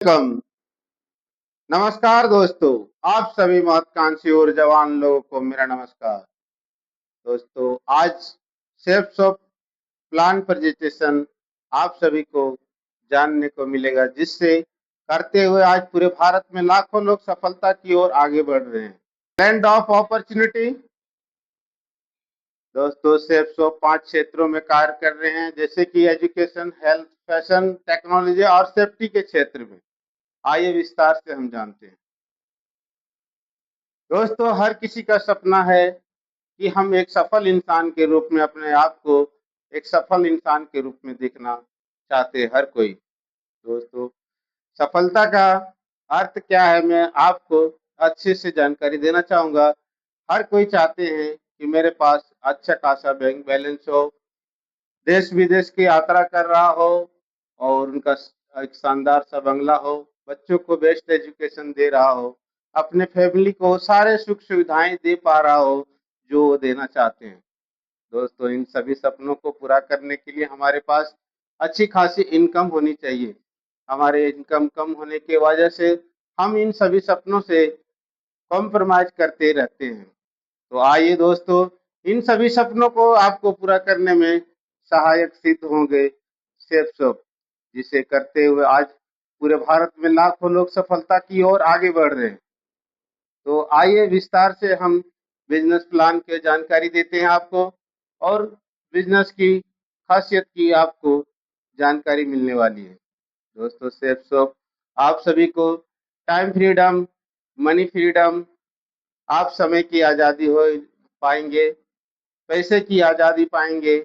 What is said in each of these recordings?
Welcome. नमस्कार दोस्तों, आप सभी महत्वाकांक्षी और जवान लोगों को मेरा नमस्कार। दोस्तों, आज शेप्स ऑफ प्लान प्रेजेंटेशन आप सभी को जानने को मिलेगा, जिससे करते हुए आज पूरे भारत में लाखों लोग सफलता की ओर आगे बढ़ रहे हैं। Land of opportunity. दोस्तों, शेप्स ऑफ 5 क्षेत्रों में कार्य कर रहे हैं, जैसे कि एजुकेशन, हेल्थ, फैशन, टेक्नोलॉजी और सेफ्टी के क्षेत्र में। आइए विस्तार से हम जानते हैं। दोस्तों, हर किसी का सपना है कि हम एक सफल इंसान के रूप में अपने आप को एक सफल इंसान के रूप में देखना चाहते हैं हर कोई। दोस्तों, सफलता का अर्थ क्या है, मैं आपको अच्छे से जानकारी देना चाहूँगा। हर कोई चाहते हैं कि मेरे पास अच्छा खासा बैंक बैलेंस हो, देश-विदेश की यात्रा कर रहा हो और उनका एक शानदार सा बंगला हो, बच्चों को बेस्ट एजुकेशन दे रहा हो, अपने फैमिली को सारे सुख-सुविधाएँ दे पा रहा हो, जो वो देना चाहते हैं। दोस्तों, इन सभी सपनों को पूरा करने के लिए हमारे पास अच्छी खासी इनकम होनी चाहिए। हमारे इनकम कम होने की वजह से हम इन सभी सपनों से कॉम्प्रोमाइज़ करते रहते हैं। तो आइए दोस्तों, इन सभी सपनों को आपको पूरा करने में सहायक सिद्ध होंगे सेफ जिसे करते हुए आज पूरे भारत में लाखों लोग सफलता की ओर आगे बढ़ रहे हैं। तो आइए विस्तार से हम बिजनेस प्लान की जानकारी देते हैं आपको, और बिजनेस की खासियत की आपको जानकारी मिलने वाली है। दोस्तों, सेफ शॉप आप सभी को टाइम फ्रीडम, मनी फ्रीडम, आप समय की आज़ादी हो पाएंगे, पैसे की आज़ादी पाएंगे,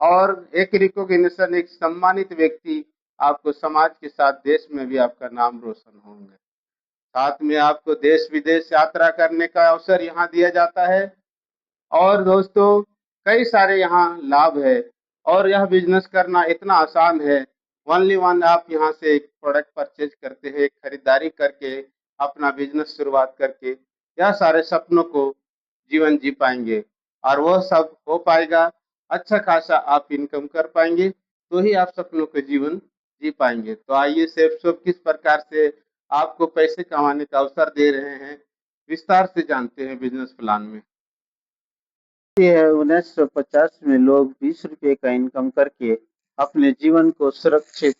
और एक रिकॉग्निशन, एक सम्मानित व्यक्ति आपको समाज के साथ देश में भी आपका नाम रोशन होंगे। साथ में आपको देश विदेश यात्रा करने का अवसर यहाँ दिया जाता है। और दोस्तों, कई सारे यहाँ लाभ है, और यह बिजनेस करना इतना आसान है। ओनली वन आप यहाँ से एक प्रोडक्ट परचेज करते हैं, एक खरीदारी करके अपना बिजनेस शुरुआत करके यह सारे सपनों को जीवन जी पाएंगे, और वह सब हो पाएगा। अच्छा खासा आप इनकम कर पाएंगे, तो ही आप सपनों के जीवन जी पाएंगे। तो आइए सेफ शॉप किस प्रकार से आपको पैसे कमाने का अवसर दे रहे हैं, विस्तार से जानते हैं बिजनेस प्लान में। ये है 1950 में लोग 20 रुपए का इनकम करके अपने जीवन को सुरक्षित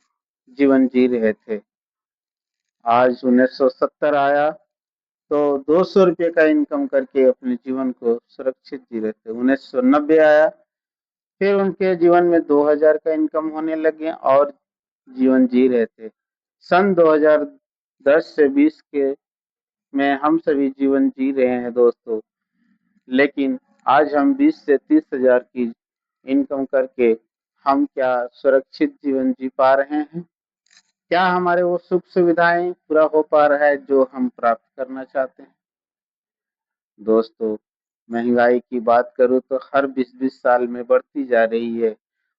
जीवन जी रहे थे। आज 1970 आया तो 200 रुपए का इनकम करके अपने जीवन को सुरक्षित जी रहे थे। 1990 आया, फिर उनके जीवन में 2000 का इनकम होने लगे और जीवन जी रहे थे। सन 2010 से 20 के में हम सभी जीवन जी रहे हैं दोस्तों। लेकिन आज हम 20 से 30 हजार की इनकम करके हम क्या सुरक्षित जीवन जी पा रहे हैं? क्या हमारे वो सुख सुविधाएं पूरा हो पा रहा है जो हम प्राप्त करना चाहते हैं? दोस्तों, महंगाई की बात करूँ तो हर 20-20 साल में बढ़ती जा रही है,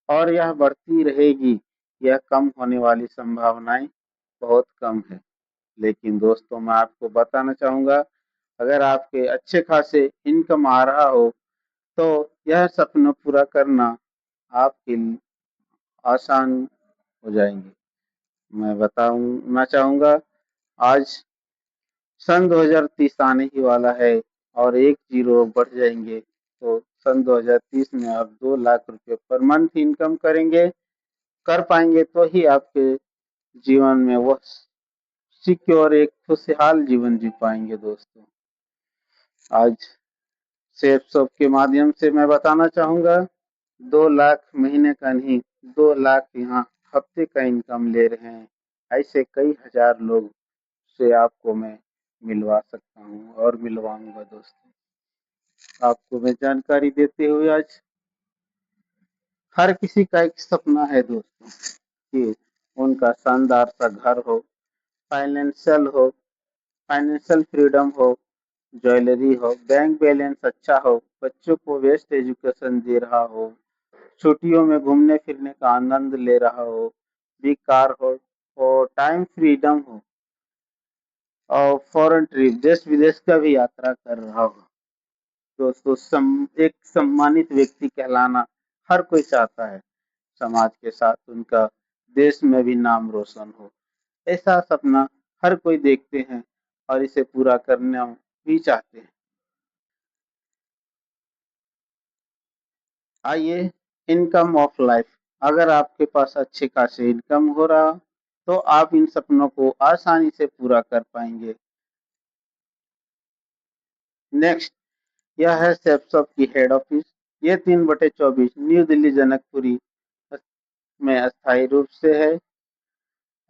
और यह बढ़ती रहेगी। यह कम होने वाली संभावनाएं बहुत कम है। लेकिन दोस्तों, मैं आपको बताना चाहूँगा, अगर आपके अच्छे खासे इनकम आ रहा हो तो यह सपना पूरा करना आपके लिए आसान हो जाएंगे। मैं बताना चाहूँगा, आज सन 2030 आने ही वाला है, और एक जीरो बढ़ जाएंगे, तो सन 2030 में आप 2 लाख रुपए पर मंथ इनकम कर पाएंगे, तो ही आपके जीवन में वह सिक्योर एक खुशहाल जीवन जी पाएंगे। दोस्तों, आज सेफ शॉप के माध्यम से मैं बताना चाहूँगा, 2 लाख महीने का नहीं, 2 लाख यहाँ हफ्ते का इनकम ले रहे हैं। ऐसे कई हजार लोग से आपको मैं मिलवा सकता हूँ और मिलवाऊंगा। दोस्तों, आपको मैं जानकारी देते हुए, आज हर किसी का एक सपना है दोस्तों कि उनका शानदार सा घर हो, फाइनेंशियल हो, फाइनेंशियल फ्रीडम हो, ज्वेलरी हो, बैंक बैलेंस अच्छा हो, बच्चों को बेस्ट एजुकेशन दे रहा हो, छुट्टियों में घूमने फिरने का आनंद ले रहा हो, बिग कार हो, और टाइम फ्रीडम हो, और फॉरेन ट्रिप, देश विदेश का भी यात्रा कर रहा हो। दोस्तों, एक सम्मानित व्यक्ति कहलाना हर कोई चाहता है। समाज के साथ उनका देश में भी नाम रोशन हो। ऐसा सपना हर कोई देखते हैं और इसे पूरा करना भी चाहते हैं। आइए, इनकम ऑफ लाइफ। अगर आपके पास अच्छे खासे इनकम हो रहा तो आप इन सपनों को आसानी से पूरा कर पाएंगे। नेक्स्ट, यह है सेप्सॉप की हेड ऑफिस। ये 3/24 न्यू दिल्ली जनकपुरी में अस्थायी रूप से है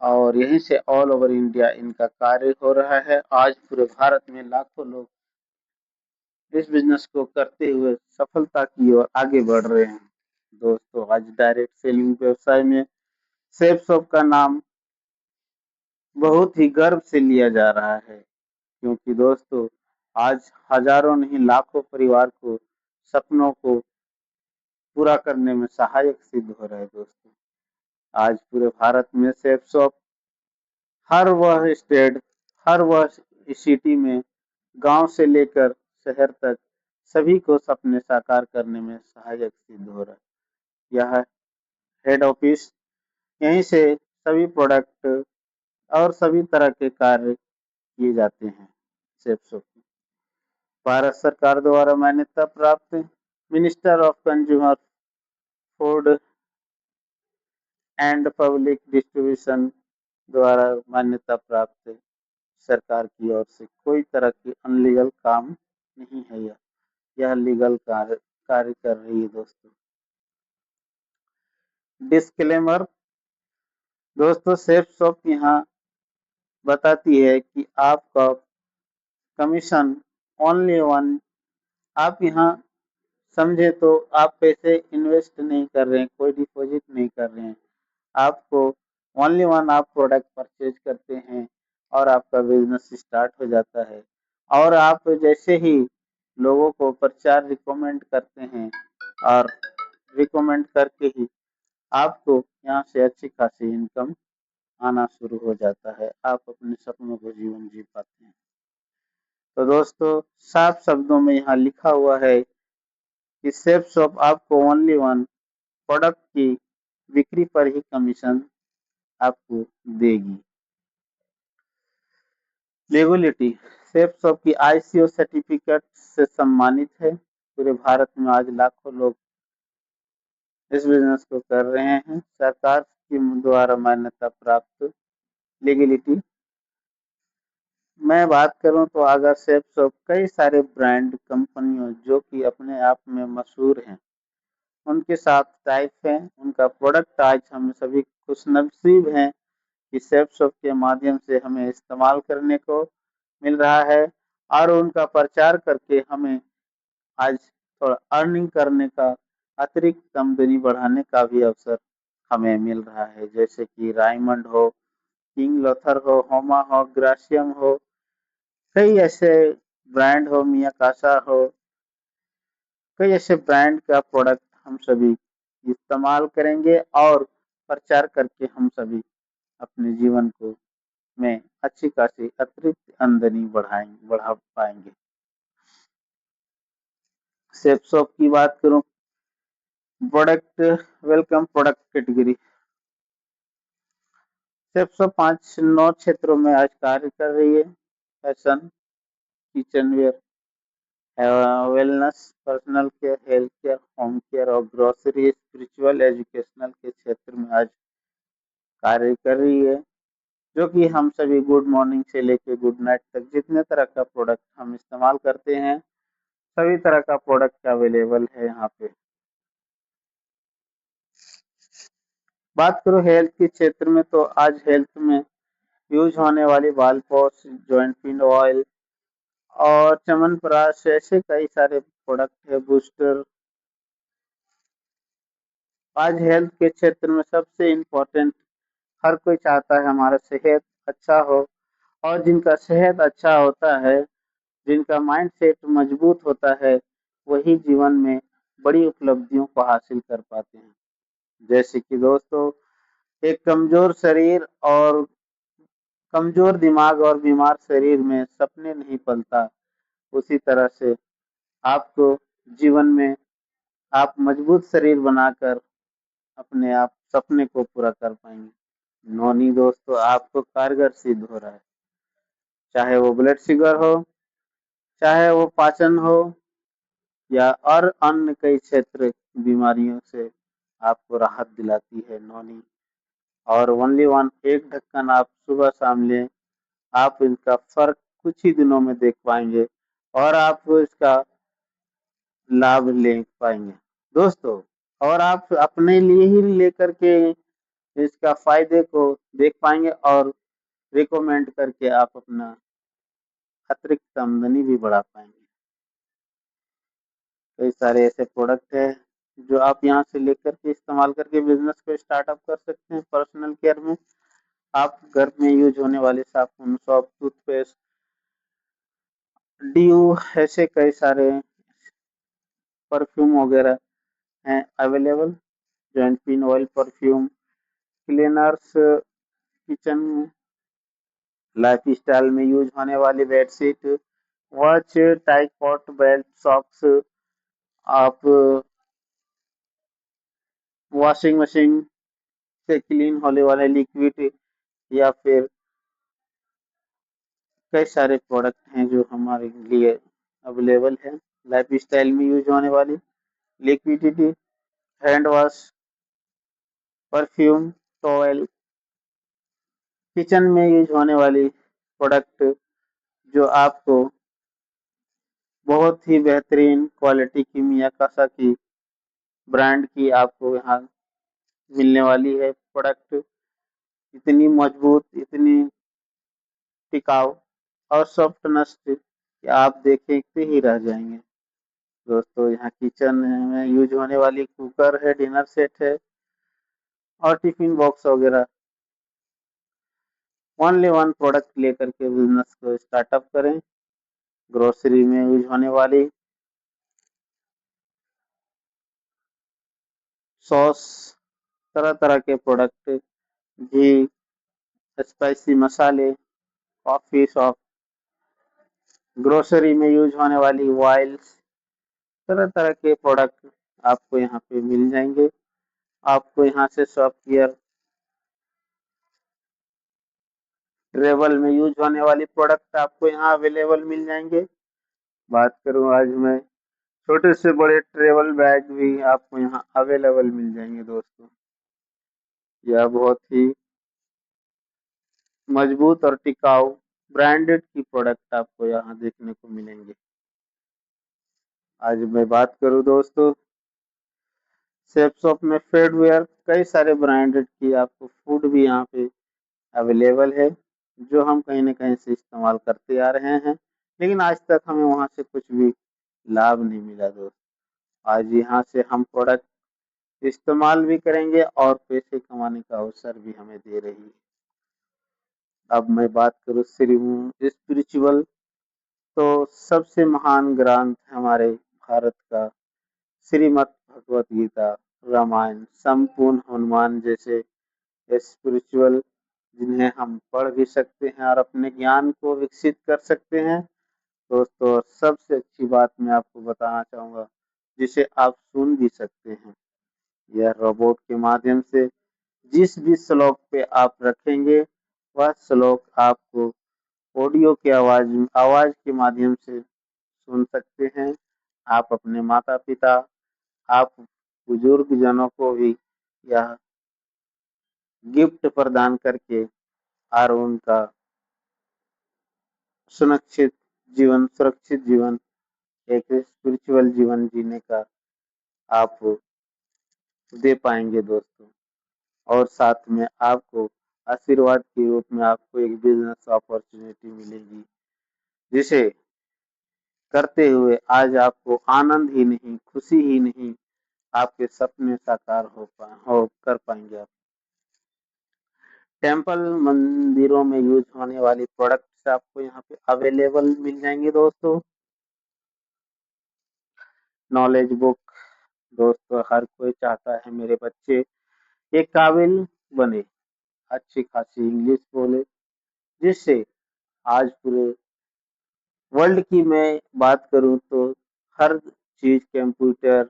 और यहीं से ऑल ओवर इंडिया इनका कार्य हो रहा है। आज पूरे भारत में लाखों लोग इस बिजनेस को करते हुए सफलता की ओर आगे बढ़ रहे हैं। दोस्तों, आज डायरेक्ट सेलिंग व्यवसाय में सेप्सॉप का नाम बहुत ही गर्व से लिया जा रहा है, क्योंकि दोस्तों आज हजारों नहीं लाखों परिवार को सपनों को पूरा करने में सहायक सिद्ध हो रहा है। दोस्तों, आज पूरे भारत में सेप्सॉप हर वह स्टेट, हर वह सिटी में, गांव से लेकर शहर तक सभी को सपने साकार करने में सहायक सिद्ध हो रहा है। यह हेड ऑफिस, यहीं से सभी प्रोडक्ट और सभी तरह के कार्य किए जाते हैं। सेप्सो भारत सरकार द्वारा मान्यता प्राप्त minister of consumer food and public distribution द्वारा मान्यता प्राप्त सरकार की ओर से कोई तरह की अनलीगल काम नहीं है। यह लीगल कार्य कर रही है। दोस्तों, डिस्क्लेमर। दोस्तों, सेफ शॉप यहाँ बताती है कि आपका कमीशन ओनली वन। आप यहाँ समझे तो आप पैसे इन्वेस्ट नहीं कर रहे हैं, कोई डिपॉजिट नहीं कर रहे हैं। आपको ओनली वन आप प्रोडक्ट परचेज करते हैं और आपका बिजनेस स्टार्ट हो जाता है। और आप जैसे ही लोगों को प्रचार रिकमेंड करते हैं और रिकमेंड करके ही आपको यहाँ से अच्छी खासी इनकम आना शुरू हो जाता है। आप अपने सपनों को जीवन जी पाते हैं। तो दोस्तों, साफ शब्दों में यहाँ लिखा हुआ है कि सेफ शॉप आपको ओनली वन प्रोडक्ट की बिक्री पर ही कमीशन आपको देगी। लेगुलिटी, सेफ शॉप की आईसीओ सर्टिफिकेट से सम्मानित है। पूरे भारत में आज लाखों लोग इस बिजनेस को कर रहे हैं। सरकार के द्वारा मान्यता प्राप्त लीगलिटी। मैं बात करूं तो अगर सेफ शॉप कई सारे ब्रांड कंपनियों जो कि अपने आप में मशहूर हैं उनके साथ टाइप है। उनका प्रोडक्ट आज हम सभी खुशनसीब हैं कि सेफ शॉप के माध्यम से हमें इस्तेमाल करने को मिल रहा है और उनका प्रचार करके हमें आज थोड़ा अर्निंग करने का, अतिरिक्त आमदनी बढ़ाने का भी अवसर हमें मिल रहा है। जैसे कि रायमंड हो, किंग लोथर हो, होमा हो, ग्रासियम हो, कई ऐसे ब्रांड हो, मियाकासा हो, कई ऐसे ब्रांड का प्रोडक्ट हम सभी इस्तेमाल करेंगे और प्रचार करके हम सभी अपने जीवन को में अच्छी खासी अतिरिक्त आमदनी बढ़ा पाएंगे। सेप्सॉप की बात करूं, प्रोडक्ट वेलकम प्रोडक्ट कैटेगरी। सेप्सॉप 5-9 क्षेत्रों में आज कार्य कर रही है। Fashion, kitchenware, wellness, personal care, health care, home care और ग्रोसरी, स्पिरिचुअल, एजुकेशनल के क्षेत्र में आज कार्य कर रही है। जो कि हम सभी गुड मॉर्निंग से लेके गुड नाइट तक जितने तरह का प्रोडक्ट हम इस्तेमाल करते हैं सभी तरह का प्रोडक्ट अवेलेबल है यहाँ पे। बात करो हेल्थ के क्षेत्र में तो आज हेल्थ में यूज होने वाली बाल पॉश, जॉइंट पिन ऑयल और च्यवनप्राश ऐसे कई सारे प्रोडक्ट है। बूस्टर। आज हेल्थ के क्षेत्र में सबसे इम्पोर्टेंट, हर कोई चाहता है हमारा सेहत अच्छा हो और जिनका सेहत अच्छा होता है, जिनका माइंड सेट मजबूत होता है, वही जीवन में बड़ी उपलब्धियों को हासिल कर पाते हैं। जैसे कि दोस्तों, एक कमजोर शरीर और कमजोर दिमाग और बीमार शरीर में सपने नहीं पलता, उसी तरह से आपको जीवन में आप मजबूत शरीर बनाकर अपने आप सपने को पूरा कर पाएंगे। नौनी दोस्तों आपको कारगर सिद्ध हो रहा है, चाहे वो ब्लड शुगर हो, चाहे वो पाचन हो, या और अन्य कई क्षेत्र बीमारियों से आपको राहत दिलाती है नौनी। और ओनली वन एक ढक्कन आप सुबह शाम लें, आप इसका फर्क कुछ ही दिनों में देख पाएंगे और आप इसका लाभ ले पाएंगे दोस्तों। और आप अपने लिए ही लेकर के इसका फायदे को देख पाएंगे और रिकमेंड करके आप अपना अतिरिक्त आमदनी भी बढ़ा पाएंगे। कई सारे ऐसे प्रोडक्ट है जो आप यहाँ से लेकर के इस्तेमाल करके बिजनेस को स्टार्टअप कर सकते हैं। पर्सनल केयर में आप घर में यूज होने वाले साबुन, सोप, टूथपेस्ट, ड्यू, ऐसे कई सारे परफ्यूम वगैरह हैं available. Joint pin oil, perfume, cleaners, kitchen में, लाइफ स्टाइल में यूज होने वाली bedsheet, watch, tie pot, belt, socks, आप वॉशिंग मशीन से क्लीन होने वाले लिक्विड, या फिर कई सारे प्रोडक्ट हैं जो हमारे लिए अवेलेबल है। लाइफ स्टाइल में यूज होने वाली liquidity, hand wash, perfume, toil, kitchen में यूज होने वाली प्रोडक्ट जो आपको बहुत ही बेहतरीन क्वालिटी की मियाकासा की ब्रांड की आपको यहाँ मिलने वाली है। प्रोडक्ट इतनी मजबूत, इतनी टिकाऊ और सॉफ्टनेस कि आप देखते ही रह जाएंगे दोस्तों। यहाँ किचन में यूज होने वाली कुकर है, डिनर सेट है और टिफिन बॉक्स वगैरह। ओनली वन प्रोडक्ट लेकर के बिजनेस को स्टार्टअप करें। ग्रोसरी में यूज होने वाली सॉस, तरह तरह के प्रोडक्ट, घी, स्पाइसी मसाले, कॉफी शॉप, ग्रोसरी में यूज होने वाली ऑयल्स, तरह तरह के प्रोडक्ट आपको यहाँ पे मिल जाएंगे। आपको यहाँ से सॉफ्टवेयर, ट्रेवल में यूज होने वाली प्रोडक्ट आपको यहाँ अवेलेबल मिल जाएंगे। बात करूँ आज मैं, छोटे से बड़े ट्रेवल बैग भी आपको यहाँ अवेलेबल मिल जाएंगे दोस्तों। यह बहुत ही मजबूत और टिकाऊ ब्रांडेड की प्रोडक्ट आपको यहाँ देखने को मिलेंगे। आज मैं बात करूँ दोस्तों, सेफ शॉप में फूडवेयर, कई सारे ब्रांडेड की आपको फूड भी यहाँ पे अवेलेबल है जो हम कहीं ना कहीं से इस्तेमाल करते आ रहे हैं, लेकिन आज तक हमें वहाँ से कुछ भी लाभ नहीं मिला दोस्त। आज यहाँ से हम प्रोडक्ट इस्तेमाल भी करेंगे और पैसे कमाने का अवसर भी हमें दे रही है। अब मैं बात करूँ श्री स्पिरिचुअल, तो सबसे महान ग्रंथ हमारे भारत का श्रीमद् भगवत गीता, रामायण, संपूर्ण हनुमान जैसे स्पिरिचुअल जिन्हें हम पढ़ भी सकते हैं और अपने ज्ञान को विकसित कर सकते हैं दोस्तों। और सबसे अच्छी बात मैं आपको बताना चाहूँगा, जिसे आप सुन भी सकते हैं, यह रोबोट के माध्यम से जिस भी श्लोक पे आप रखेंगे वह श्लोक आपको ऑडियो की आवाज के माध्यम से सुन सकते हैं। आप अपने माता पिता, आप बुजुर्ग जनों को भी यह गिफ्ट प्रदान करके और उनका सुरक्षित जीवन, एक स्पिरिचुअल जीवन जीने का आप दे पाएंगे दोस्तों। और साथ में आपको आशीर्वाद के रूप में आपको एक बिजनेस अपॉर्चुनिटी मिलेगी, जिसे करते हुए आज आपको आनंद ही नहीं, खुशी ही नहीं, आपके सपने साकार हो कर पाएंगे आप। टेम्पल, मंदिरों में यूज होने वाली प्रोडक्ट्स आपको यहाँ पे अवेलेबल मिल जाएंगे दोस्तों। नॉलेज बुक, दोस्तों हर कोई चाहता है मेरे बच्चे एक काबिल बने, अच्छी खासी इंग्लिश बोले, जिससे आज पूरे वर्ल्ड की मैं बात करूं तो हर चीज, कंप्यूटर,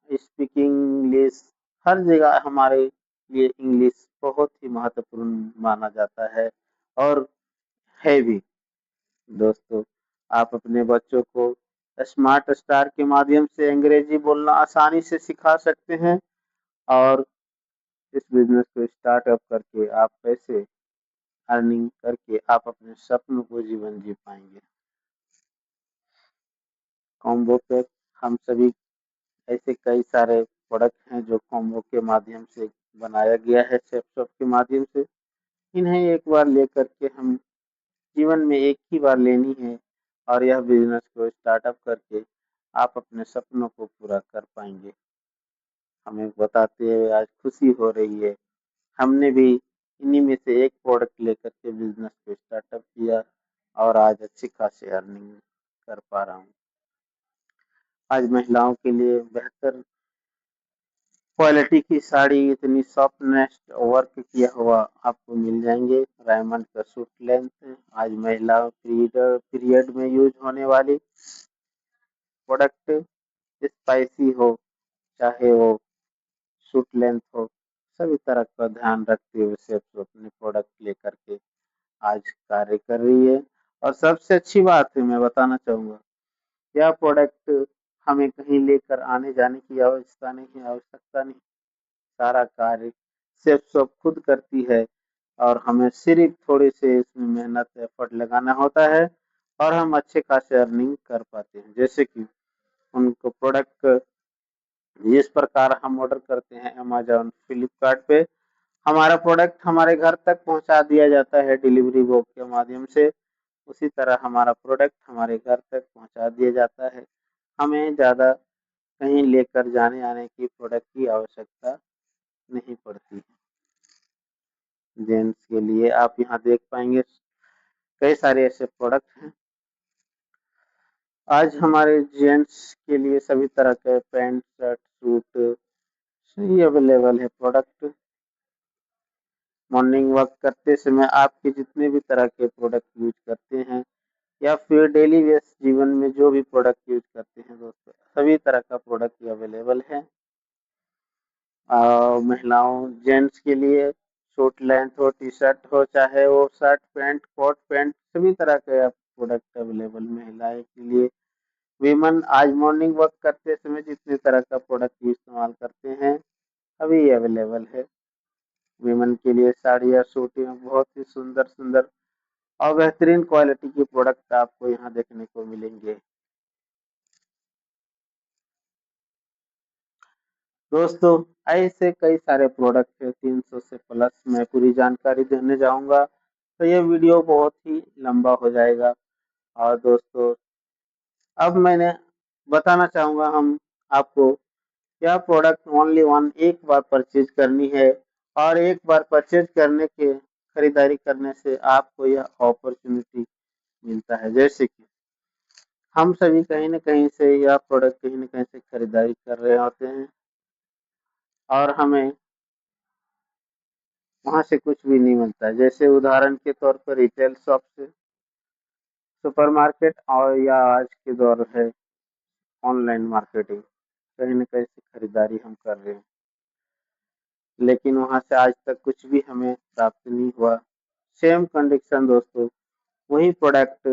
स्पीकिंग इंग्लिश, हर जगह हमारे लिए इंग्लिश बहुत ही महत्वपूर्ण माना जाता है और है भी। दोस्तों, आप अपने बच्चों को स्मार्ट स्टार के माध्यम से अंग्रेजी बोलना आसानी से सिखा सकते हैं और इस बिजनेस को स्टार्टअप करके आप पैसे अर्निंग करके आप अपने सपनों को जीवन जी पाएंगे। कॉम्बो पैक, हम सभी ऐसे कई सारे प्रोडक्ट हैं जो कॉम्बो के माध्यम से बनाया गया है शेफसॉप के माध्यम से। इन्हें एक बार लेकर के हम जीवन में एक ही बार लेनी है और यह बिजनेस को स्टार्टअप करके आप अपने सपनों को पूरा कर पाएंगे। हमें बताते हुए आज खुशी हो रही है। हमने भी इन्हीं में से एक प्रोडक्ट लेकर के बिजनेस को स्टार्टअप किया और आज अच्छी खासी अर्निंग कर पा रहा हूँ। आज महिलाओं के लिए बेहतर क्वालिटी की साड़ी इतनी सॉफ्टनेस वर्क किया हुआ आपको मिल जाएंगे। डायमंड का सूट लेंथ, आज महिलाओं पीरियड में यूज होने वाली प्रोडक्ट, स्पाइसी हो चाहे वो सूट लेंथ हो, सभी तरह का ध्यान रखते हुए सिर्फ तो अपने प्रोडक्ट लेकर के आज कार्य कर रही है। और सबसे अच्छी बात है, मैं बताना चाहूँगा, यह प्रोडक्ट हमें कहीं लेकर आने जाने की आवश्यकता नहीं। सारा कार्य सिर्फ सब खुद करती है और हमें सिर्फ थोड़े से इसमें मेहनत एफर्ट लगाना होता है और हम अच्छे खासे अर्निंग कर पाते हैं। जैसे कि उनको प्रोडक्ट जिस प्रकार हम ऑर्डर करते हैं अमेजोन फ्लिपकार्ट पे, हमारा प्रोडक्ट हमारे घर तक पहुंचा दिया जाता है डिलीवरी बॉय के माध्यम से। उसी तरह हमारा प्रोडक्ट हमारे घर तक पहुंचा दिया जाता है। हमें ज़्यादा कहीं लेकर जाने आने की प्रोडक्ट की आवश्यकता नहीं पड़ती। जेंट्स के लिए आप यहाँ देख पाएंगे कई सारे ऐसे प्रोडक्ट हैं। आज हमारे जेंट्स के लिए सभी तरह के पैंट शर्ट सूट सही अवेलेबल है प्रोडक्ट। मॉर्निंग वॉक करते समय आपके जितने भी तरह के प्रोडक्ट यूज करते हैं या फिर डेली बेस जीवन में जो भी प्रोडक्ट यूज करते हैं दोस्तों, सभी तरह का प्रोडक्ट अवेलेबल है। महिलाओं जेंट्स के लिए सूट लेंथ हो, टी शर्ट हो, चाहे वो शर्ट पैंट कोट पैंट, सभी तरह के प्रोडक्ट अवेलेबल महिलाएं के लिए। वीमन आज मॉर्निंग वॉक करते समय जितने तरह का प्रोडक्ट इस्तेमाल करते हैं अभी अवेलेबल है। वीमन के लिए साड़ी या सूट में बहुत ही सुंदर सुंदर और बेहतरीन क्वालिटी के प्रोडक्ट आपको यहाँ देखने को मिलेंगे। दोस्तों, ऐसे कई सारे प्रोडक्ट है, 300 से प्लस। मैं पूरी जानकारी देने जाऊंगा तो यह वीडियो बहुत ही लंबा हो जाएगा। और दोस्तों, अब मैंने बताना चाहूंगा हम आपको, यह प्रोडक्ट ओनली वन एक बार परचेज करनी है और एक बार परचेज करने के खरीदारी करने से आपको यह अपॉर्चुनिटी मिलता है। जैसे कि हम सभी कहीं न कहीं से यह प्रोडक्ट कहीं न कहीं से खरीदारी कर रहे होते हैं और हमें वहाँ से कुछ भी नहीं मिलता है। जैसे उदाहरण के तौर पर रिटेल शॉप से, सुपरमार्केट और या आज के दौर है ऑनलाइन मार्केटिंग, कहीं न कहीं से खरीदारी हम कर रहे हैं। लेकिन वहाँ से आज तक कुछ भी हमें प्राप्त नहीं हुआ। सेम कंडीशन दोस्तों, वही प्रोडक्ट,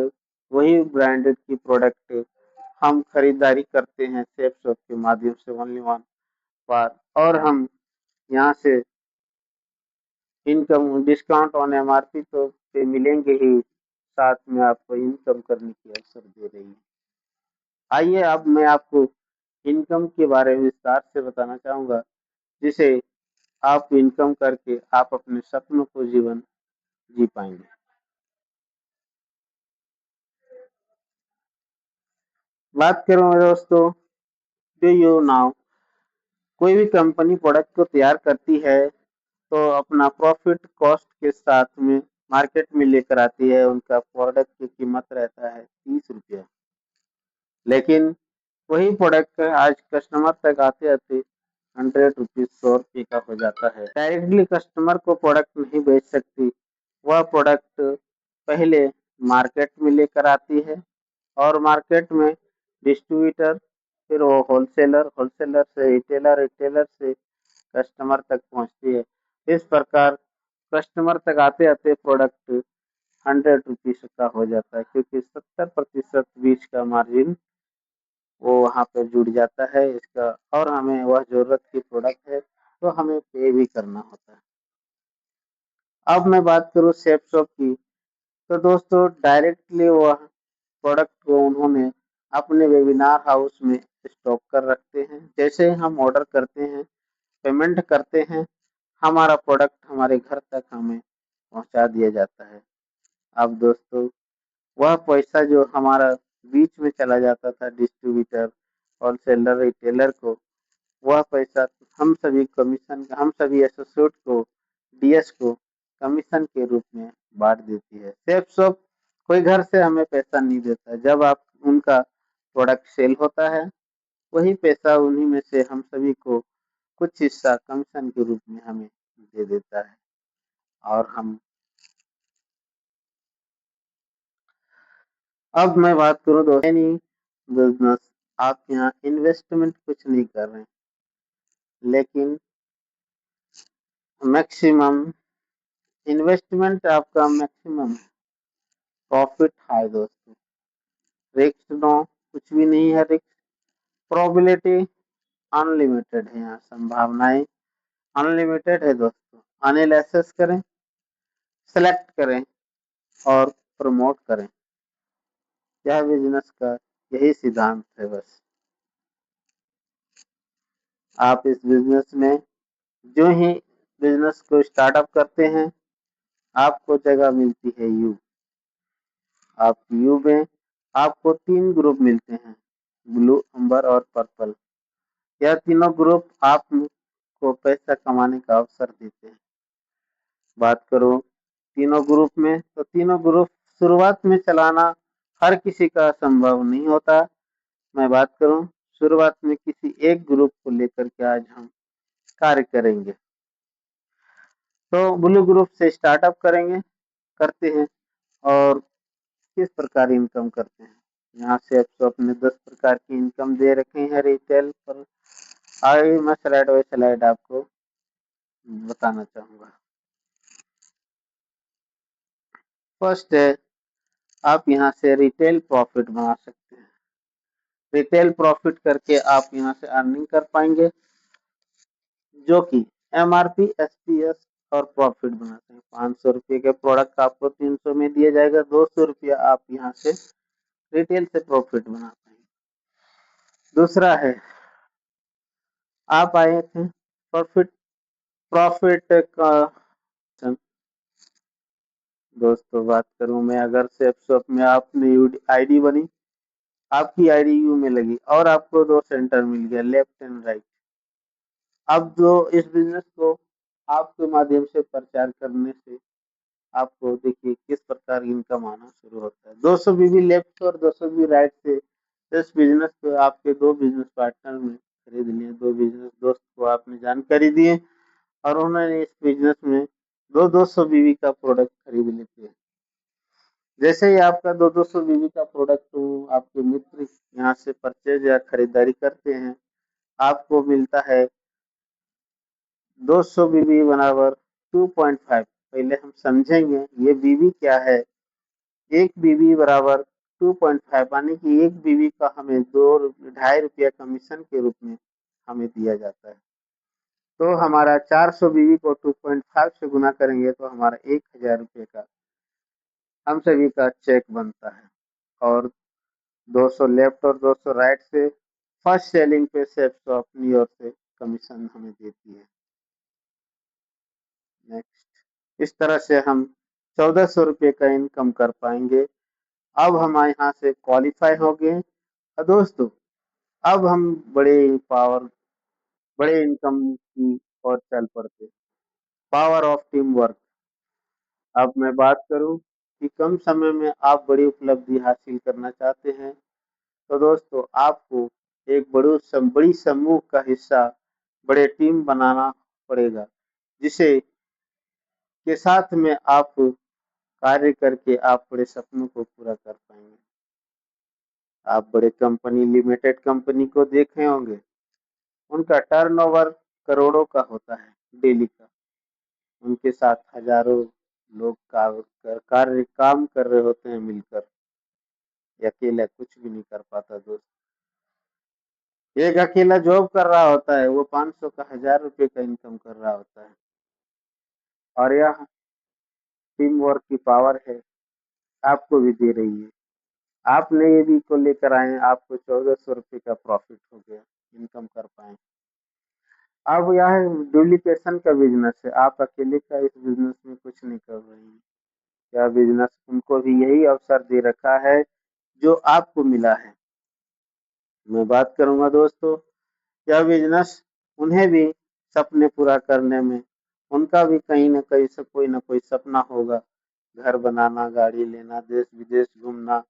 वही ब्रांडेड की प्रोडक्ट हम खरीदारी करते हैं सेफ शॉप के माध्यम से ओनली वन बार और हम यहाँ से इनकम डिस्काउंट ऑन एमआरपी तो पे मिलेंगे ही, साथ में आपको इनकम करने की अवसर दे रही है। आइए अब मैं आपको इनकम के बारे में विस्तार से बताना चाहूँगा, जिसे आप इनकम करके आप अपने सपनों को जीवन जी पाएंगे। बात करूँ दोस्तों, डू यू नाउ, कोई भी कंपनी प्रोडक्ट को तैयार करती है तो अपना प्रॉफिट कॉस्ट के साथ में मार्केट में लेकर आती है। उनका प्रोडक्ट की कीमत रहता है 30 रुपया, लेकिन वही प्रोडक्ट आज कस्टमर तक आते आते 100 रुपीज 100 रुपये का हो जाता है। डायरेक्टली कस्टमर को प्रोडक्ट नहीं बेच सकती, वह प्रोडक्ट पहले मार्केट में लेकर आती है और मार्केट में डिस्ट्रीब्यूटर, फिर वो होलसेलर, होलसेलर से रिटेलर, रिटेलर से कस्टमर तक पहुंचती है। इस प्रकार कस्टमर तक आते-आते प्रोडक्ट 100 रुपीज़ का हो जाता है, क्योंकि 70% बीच का मार्जिन वो वहाँ पे जुड़ जाता है इसका, और हमें वह ज़रूरत की प्रोडक्ट है, तो हमें पे भी करना होता है। अब मैं बात करूँ सेफसॉप की, तो दोस्तों डायरेक्टली वह प्रोडक्ट को उन्होंने अपने वेबिनार हाउस में स्टॉक कर रखते हैं। जैसे ही हम ऑर्डर करते हैं, पेमेंट करते हैं, हमारा प्रोडक्ट हमारे घर तक हमें पहुँचा दिया जाता है। अब दोस्तों वह पैसा जो हमारा बीच में चला जाता था डिस्ट्रीब्यूटर, होलसेलर, रिटेलर को, वह पैसा हम सभी एसोसिएट को, डीएस को कमीशन के रूप में बाँट देती है। सेफ शॉप कोई घर से हमें पैसा नहीं देता। जब आप उनका प्रोडक्ट सेल होता है, वही पैसा उन्हीं में से हम सभी को कुछ हिस्सा कमीशन के रूप में हमें दे देता है। और हम अब मैं बात करूँ दोस्तों एनी बिज़नेस, आप यहाँ इन्वेस्टमेंट कुछ नहीं कर रहे हैं, लेकिन मैक्सिमम इन्वेस्टमेंट आपका मैक्सिमम प्रॉफिट है दोस्तों। रिस्क नो, कुछ भी नहीं है रिस्क। प्रोबेबिलिटी अनलिमिटेड है, यहाँ संभावनाएं अनलिमिटेड है दोस्तों। एनालिसिस करें, सेलेक्ट करें और प्रमोट करें। यह बिजनेस का यही सिद्धांत है बस। आप इस बिजनेस में जो ही बिजनेस को स्टार्टअप करते हैं, आपको जगह मिलती है यू। आप यू में आपको 3 ग्रुप मिलते हैं, ब्लू, अम्बर और पर्पल। यह तीनों ग्रुप आपको पैसा कमाने का अवसर देते हैं। बात करो तीनों ग्रुप में, तो तीनों ग्रुप शुरुआत में चलाना हर किसी का संभव नहीं होता। मैं बात करूं शुरुआत में किसी एक ग्रुप को लेकर के आज हम कार्य करेंगे। तो ब्लू ग्रुप से स्टार्टअप करते हैं और किस प्रकार इनकम करते हैं। यहाँ से आपको अपने 10 प्रकार की इनकम दे रखे हैं रिटेल पर। आगे मैं स्लाइड बाय स्लाइड आपको बताना चाहूँगा। फर्स्ट है, आप यहाँ से रिटेल प्रॉफिट बना सकते हैं। रिटेल प्रॉफिट करके आप यहाँ से अर्निंग कर पाएंगे, जो कि एमआरपी, एसपीएस और प्रॉफिट बनाते हैं। 500 रुपये के प्रोडक्ट आपको 300 में दिया जाएगा, 200 रुपया आप यहाँ से रिटेल से प्रॉफिट बना पाएंगे। दूसरा है, आप आए थे प्रॉफिट प्रॉफिट का। दोस्तों बात करूं मैं, अगर सेफ शॉप में आपने आईडी बनी, आपकी आईडी यू में लगी और आपको 2 सेंटर मिल गया, लेफ्ट एंड राइट। अब जो इस बिजनेस को आपके माध्यम से प्रचार करने से आपको देखिए किस प्रकार इनकम आना शुरू होता है। 200 बीबी लेफ्ट और 200 बीबी राइट से इस बिजनेस को आपके 2 बिजनेस पार्टनर ने खरीद लिए। 2 बिजनेस दोस्त को आपने जानकारी दिए और उन्होंने इस बिजनेस में 200 बीबी का प्रोडक्ट खरीद लेते हैं। जैसे ही आपका 200 बीबी का प्रोडक्ट आपके मित्र यहाँ से परचेज या खरीदारी करते हैं, आपको मिलता है 200 बीबी बराबर 2.5। पहले हम समझेंगे ये बीबी क्या है। एक बीबी बराबर 2.5, यानी कि एक बीबी का हमें 2.5 रुपया कमीशन के रूप में हमें दिया जाता है। तो हमारा 400 बीबी को 2.5 से गुना करेंगे तो हमारा 1000 रुपये का हम सभी का चेक बनता है। और 200 लेफ्ट और 200 राइट से फर्स्ट सेलिंग पे सेफ तो अपनी ओर से कमीशन हमें देती है। नेक्स्ट, इस तरह से हम 1400 रुपये का इनकम कर पाएंगे। अब हम यहाँ से क्वालिफाई हो गए और दोस्तों अब हम बड़े इनकम की ओर चल पड़ते। Power of team work. अब मैं बात करूं कि कम समय में आप बड़ी उपलब्धि हासिल करना चाहते हैं, तो दोस्तों आपको एक बड़ी समूह का हिस्सा, बड़े टीम बनाना पड़ेगा, जिसे के साथ में आप कार्य करके आप बड़े सपनों को पूरा कर पाएंगे। आप बड़े कंपनी, लिमिटेड कंपनी को देखे होंगे, उनका टर्नओवर करोड़ों का होता है डेली का। उनके साथ हजारों लोग काम कर रहे होते हैं मिलकर। ये अकेला कुछ भी नहीं कर पाता दोस्त। एक अकेला जॉब कर रहा होता है, वो 500 का 1000 रुपए का इनकम कर रहा होता है। और यह टीम वर्क की पावर है, आपको भी दे रही है। आपने ये भी को लेकर आए, आपको 1400 रुपये का प्रॉफिट हो गया, इनकम कर पाए। अब यह डुप्लीकेशन का बिजनेस है, आप अकेले का इस बिजनेस में कुछ नहीं कर रहे हैं। यह बिजनेस उनको भी यही अवसर दे रखा है जो आपको मिला है। मैं बात करूंगा दोस्तों, यह बिजनेस उन्हें भी सपने पूरा करने में, उनका भी कहीं न कहीं से कोई न कोई सपना होगा, घर बनाना, गाड़ी लेना, देश-विदेश घूमना,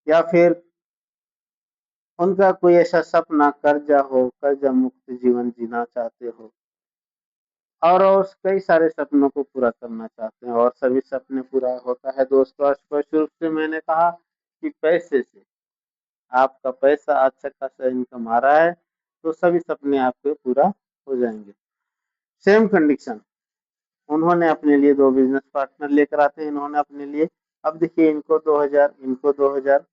या फिर उनका कोई ऐसा सपना कर्जा हो, कर्जा मुक्त जीवन जीना चाहते हो, और कई सारे सपनों को पूरा करना चाहते हैं, और सभी सपने पूरा होता है दोस्तों स्पष्ट रूप से मैंने कहा कि पैसे से। आपका पैसा अच्छा खासा इनकम आ रहा है तो सभी सपने आपके पूरा हो जाएंगे। सेम कंडीशन उन्होंने अपने लिए दो बिजनेस पार्टनर लेकर आते हैं, इन्होंने अपने लिए। अब देखिए, इनको 2000, इनको 2000,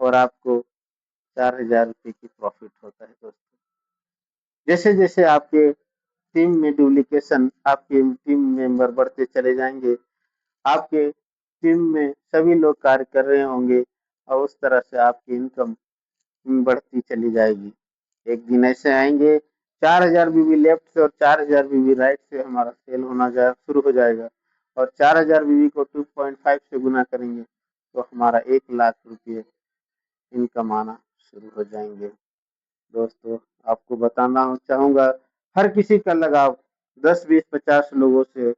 और आपको 4000 रुपये की प्रॉफिट होता है दोस्तों। जैसे जैसे आपके टीम में डुप्लीकेशन, आपके टीम मेंबर बढ़ते चले जाएंगे, आपके टीम में सभी लोग कार्य कर रहे होंगे, और उस तरह से आपकी इनकम बढ़ती चली जाएगी। एक दिन ऐसे आएंगे, 4000 बीबी लेफ्ट से और 4000 बीबी राइट से हमारा सेल होना शुरू हो जाएगा, और 4000 बीबी को 2.5 से गुना करेंगे तो हमारा 1 लाख रुपये इनकम आना शुरू हो जाएंगे। दोस्तों, आपको बताना चाहूंगा, हर किसी का लगाव 10, 20, 50 लोगों से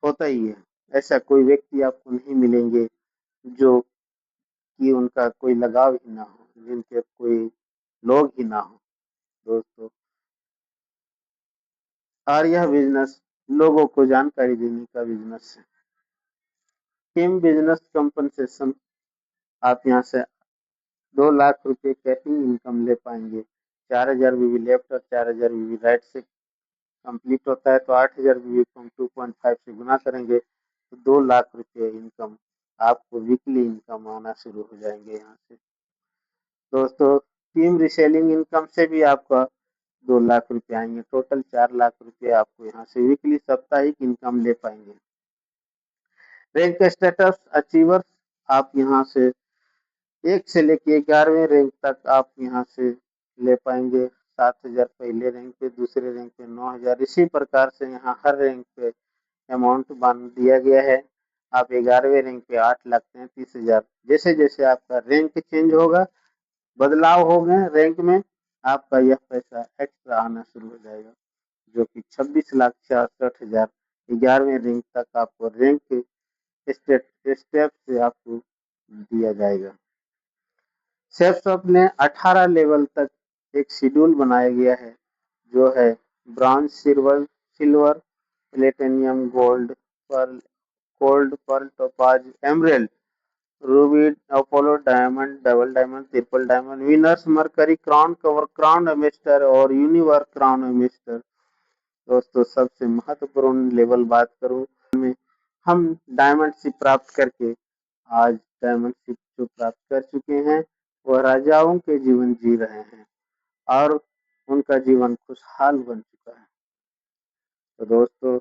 होता ही है। ऐसा कोई व्यक्ति आपको नहीं मिलेंगे जो कि उनका कोई लगाव ही ना हो, जिनके कोई लोग ही ना हो दोस्तों। और यह बिजनेस लोगों को जानकारी देने का बिजनेस है। टीम बिजनेस कंपनसेशन, आप यहाँ से 2 लाख रुपए कैपिंग इनकम ले पाएंगे। 4000 बीबी लेफ्ट और 4000 बीबी राइट से कंप्लीट होता है तो 8000 बीबी को हम 2.5 से गुना करेंगे तो 2 लाख रुपए इनकम, आपको वीकली इनकम आना शुरू हो जाएंगे यहाँ से दोस्तों। टीम रिसेलिंग इनकम से भी आपका 2 लाख रुपए आएंगे, टोटल 4 लाख रुपए आपको यहाँ से वीकली साप्ताहिक इनकम ले पाएंगे। रैंक स्टेटस अचीवर, आप यहाँ से 1 से लेके 11वें रैंक तक आप यहाँ से ले पाएंगे। 7000 पहले रैंक पे, दूसरे रैंक पे 9000, इसी प्रकार से यहाँ हर रैंक पे अमाउंट बांध दिया गया है। आप 11वें रैंक पे 8,33,000, जैसे जैसे आपका रैंक चेंज होगा, बदलाव होंगे रैंक में, आपका यह पैसा एक्स्ट्रा आना शुरू हो जाएगा, जो कि 26,66,000 11वें रैंक तक आपको रैंक स्टेप से आपको दिया जाएगा। सेल्सटॉप में 18 लेवल तक एक शेड्यूल बनाया गया है, जो है bronze, silver, platinum, gold, pearl, pearl, topaz, emerald, ruby, Apollo, diamond, double diamond, triple diamond, winners, mercury, crown cover, crown amethyst और यूनिवर्स क्राउन एमिस्टर। दोस्तों, सबसे महत्वपूर्ण लेवल बात करूं में, हम डायमंड शिप प्राप्त करके आज डायमंड शिप जो प्राप्त कर चुके हैं, वह राजाओं के जीवन जी रहे हैं और उनका जीवन खुशहाल बन चुका है। तो दोस्तों,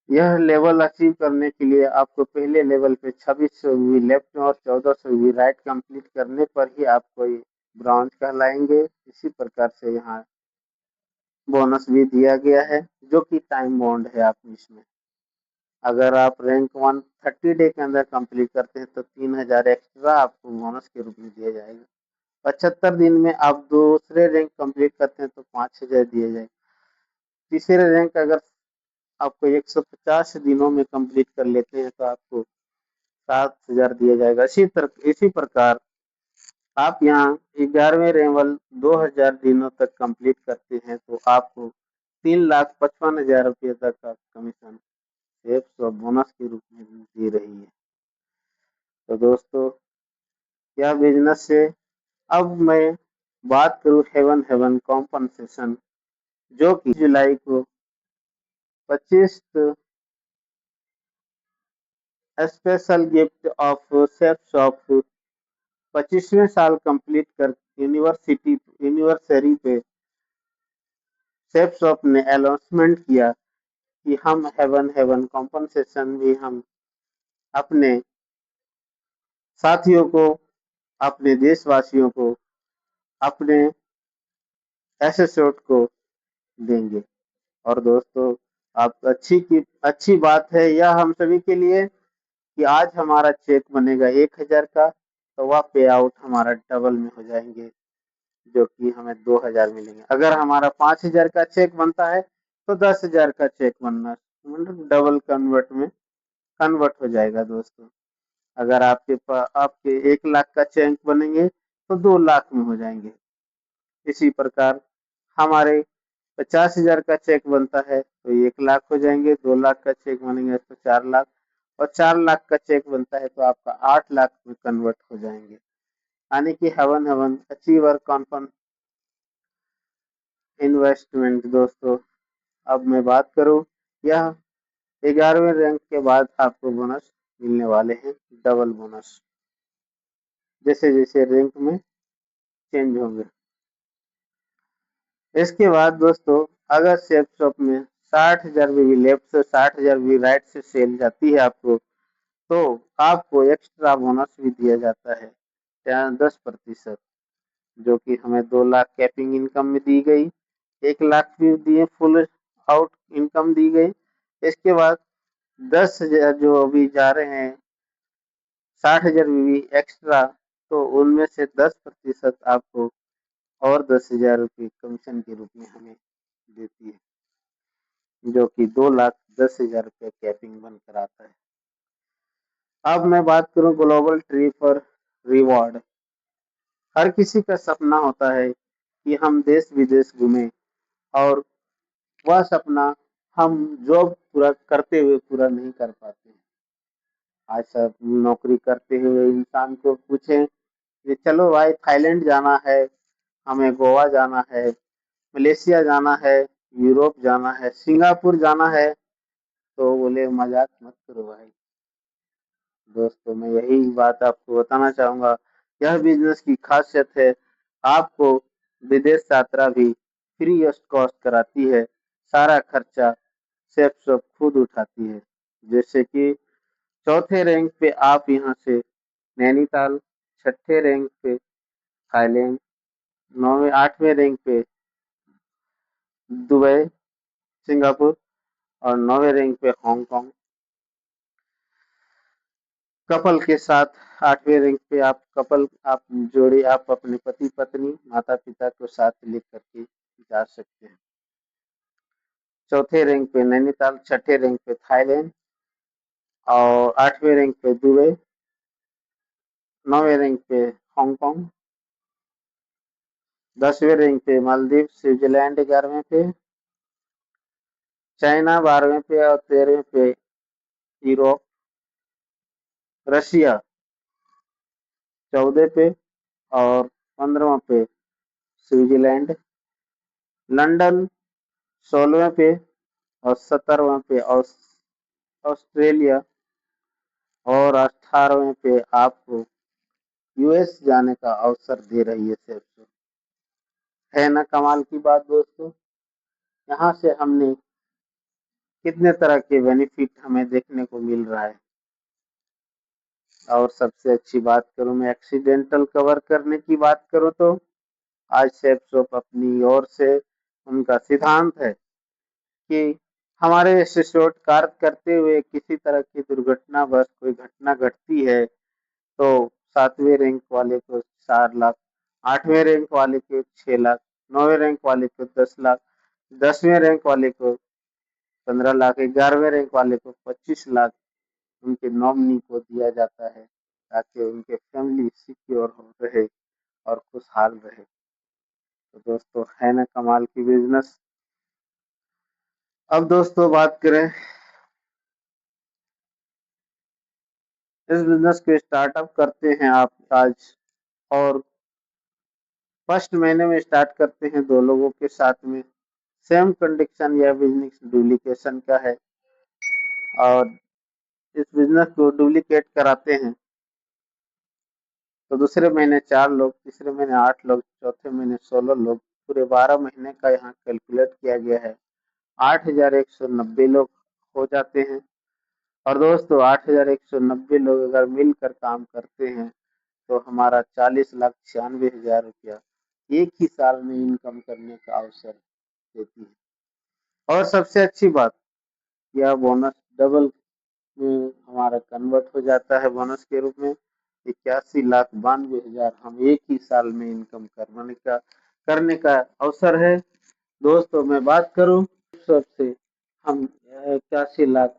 यह लेवल अचीव करने के लिए आपको पहले लेवल पे 2600 वी लेफ्ट और 1400 वी राइट कंप्लीट करने पर ही आप कोई ब्रॉन्ज कहलाएंगे। इसी प्रकार से यहाँ बोनस भी दिया गया है, जो कि टाइम बाउंड है। आप इसमें अगर आप रैंक 1 30 डे के अंदर कंप्लीट करते हैं तो 3000 एक्स्ट्रा आपको बोनस के रूप में दिया जाएगा। 75 दिन में आप दूसरे रैंक कंप्लीट करते हैं तो 5000 दिए जाएंगे। तीसरे रैंक अगर आपको 150 दिनों में कंप्लीट कर लेते हैं तो आपको 7000 दिया जाएगा। इसी प्रकार आप यहाँ 11वें लेवल 2000 दिनों तक कंप्लीट करते हैं तो आपको 3,55,000 रुपये तक का कमीशन सेल्स बोनस के रूप में दे रही है। तो दोस्तों, यह बिजनेस से, अब मैं बात करूँ हेवन कॉम्पनसेशन, जो कि जुलाई को 25th special gift of safe shop 25वें साल कंप्लीट कर यूनिवर्सरी पे सेफ शॉप ने अनाउंसमेंट किया कि हम हेवन हेवन कॉम्पनसेशन भी हम अपने साथियों को, अपने देशवासियों को, अपने एसोसिएट को देंगे। और दोस्तों, आप अच्छी बात है यह हम सभी के लिए कि आज हमारा चेक बनेगा 1000 का, तो वह पे आउट हमारा डबल में हो जाएंगे, जो कि हमें 2000 मिलेंगे। अगर हमारा 5000 का चेक बनता है तो 10,000 का चेक बनना मतलब डबल कन्वर्ट हो जाएगा दोस्तों। अगर आपके 1 लाख का चेक बनेंगे तो 2 लाख में हो जाएंगे। इसी प्रकार हमारे 50,000 का चेक बनता है तो 1 लाख हो जाएंगे, 2 लाख का चेक बनेंगे तो 4 लाख, और 4 लाख का चेक बनता है तो आपका 8 लाख में कन्वर्ट हो जाएंगे। यानी कि heaven heaven achiever confirm investment दोस्तों। अब मैं बात करूं, यह 11वें रैंक के बाद आपको बोनस मिलने वाले हैं, डबल बोनस, जैसे जैसे रैंक में चेंज होंगे। इसके बाद दोस्तों, अगर सेफ शॉप में 60,000 भी लेफ्ट से 60,000 भी राइट से सेल जाती है आपको, तो आपको एक्स्ट्रा बोनस भी दिया जाता है 10%, जो कि हमें 2 लाख कैपिंग इनकम में दी गई, 1 लाख भी दिए फुल आउट इनकम दी गई। इसके बाद 10,000 जो अभी जा रहे हैं, 60,000 भी एक्स्ट्रा, तो उनमें से 10% आपको और 10,000 रुपये कमीशन के रूप में हमें देती है, जो कि 2,10,000 रुपये कैपिंग बनकर आता है। अब मैं बात करूं ग्लोबल ट्रिप पर रिवॉर्ड। हर किसी का सपना होता है कि हम देश विदेश घूमें, और वह सपना हम जॉब पूरा करते हुए पूरा नहीं कर पाते हैं। आज सब नौकरी करते हुए इंसान को पूछें कि चलो भाई थाईलैंड जाना है, हमें गोवा जाना है, मलेशिया जाना है, यूरोप जाना है, सिंगापुर जाना है, तो बोले मजाक मत करो भाई। दोस्तों, मैं यही बात आपको बताना चाहूंगा, यह बिजनेस की खासियत है। आपको विदेश यात्रा भी फ्री ऑफ कॉस्ट कराती है, सारा खर्चा सेफ शॉप खुद उठाती है। जैसे कि चौथे रैंक पे आप यहाँ से नैनीताल, छठे रैंक पे थाईलैंड, 8वें रैंक पे दुबई, सिंगापुर, और 9वें रैंक पे हांगकांग। कपल के साथ 8वें रैंक पे आप जोड़ी, आप अपने पति पत्नी माता पिता को साथ लेकर के जा सकते हैं। चौथे रैंक पे नैनीताल, छठे रैंक पे थाईलैंड, और 8वें रैंक पे दुबई, 9वें रैंक पे हांगकांग, 10वें रैंक पे मालदीव, स्विट्जरलैंड 11वें पे, चाइना 12वें पे, और 13वें पे यूरोप, रशिया 14 पे, और 15वां पे स्विट्जरलैंड, लंदन 16वें पे, और 17वां पे ऑस्ट्रेलिया, और 18वें पे आपको यूएस जाने का अवसर दे रही है सिर्फ। है ना कमाल की बात दोस्तों। यहाँ से हमने कितने तरह के बेनिफिट हमें देखने को मिल रहा है। और सबसे अच्छी बात करूं, मैं एक्सीडेंटल कवर करने की बात करूं, तो आज सेफ शॉप अपनी ओर से उनका सिद्धांत है कि हमारे एसोसिएट कार्य करते हुए किसी तरह की दुर्घटनावश कोई घटना घटती है, तो 7वें रैंक वाले को 4 लाख, 8वें रैंक वाले को 6 लाख, 9वें रैंक वाले को 10 लाख, 10वें रैंक वाले को 15 लाख, 11वें रैंक वाले को 25 लाख उनके नॉमिनी को दिया जाता है, ताकि उनके फैमिली सिक्योर रहे और खुशहाल रहे। तो दोस्तों, है ना कमाल की बिजनेस। अब दोस्तों बात करें इस बिजनेस को स्टार्टअप करते हैं आप आज, और फर्स्ट महीने में स्टार्ट करते हैं 2 लोगों के साथ में, सेम कंडीशन या बिजनेस डुप्लीकेशन का है और इस बिजनेस को डुप्लीकेट कराते हैं तो दूसरे महीने 4 लोग, तीसरे महीने 8 लोग, चौथे महीने 16 लोग, पूरे 12 महीने का यहाँ कैलकुलेट किया गया है। 8,190 लोग हो जाते हैं और दोस्तों 8,190 लोग अगर मिलकर काम करते हैं तो हमारा 40,96,000 रुपया एक ही साल में इनकम करने का अवसर देती है। और सबसे अच्छी बात, यह बोनस डबल में हमारा कन्वर्ट हो जाता है बोनस के रूप में। 81,92,000 हम एक ही साल में इनकम करने का अवसर है। दोस्तों मैं बात करूं सबसे, हम 81 लाख